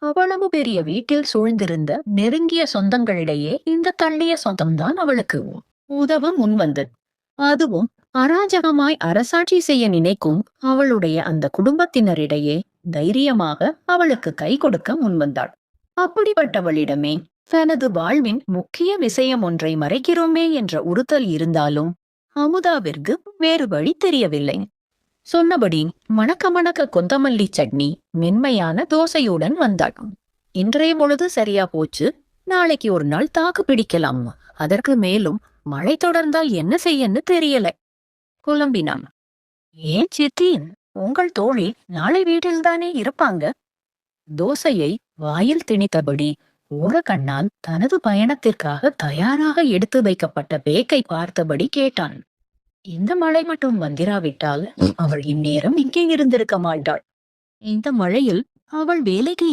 அவ்வளவு பெரிய வீட்டில் சூழ்ந்திருந்த நெருங்கிய சொந்தங்களிடையே இந்த தள்ளிய சொந்தம்தான் அவளுக்கு உதவ முன்வந்தது. அதுவும் அராஜகமாய் அரசாட்சி செய்ய நினைக்கும் அவளுடைய அந்த குடும்பத்தினரிடையே தைரியமாக அவளுக்கு கை கொடுக்க முன்வந்தாள். அப்படிப்பட்டவளிடமே தனது வாழ்வின் முக்கிய விஷயம் ஒன்றை மறைக்கிறோமே என்ற உறுத்தல் இருந்தாலும் அமுதாவிற்கு வேறு வழி தெரியவில்லை. சொன்னபடி மணக்க மணக்க கொத்தமல்லி சட்னி மென்மையான தோசையுடன் வந்தாள். இன்றைய பொழுது சரியா போச்சு, நாளைக்கு ஒரு நாள் தாக்கு பிடிக்கலாம், அதற்கு மேலும் மழை தொடர்ந்தால் என்ன செய்யன்னு தெரியல குழம்பினான். ஏன் சித்தி, உங்கள் தோழி நாளை வீட்டில்தானே இருப்பாங்க? தோசையை வாயில் திணித்தபடி ஓர கண்ணால் தனது பயணத்திற்காக தயாராக எடுத்து வைக்கப்பட்ட பேக்கை பார்த்தபடி கேட்டான். இந்த மழை மட்டும் வந்திராவிட்டால் அவள் இந்நேரம் இங்கே இருந்திருக்க மாட்டாள். இந்த மழையில் அவள் வேலைக்கு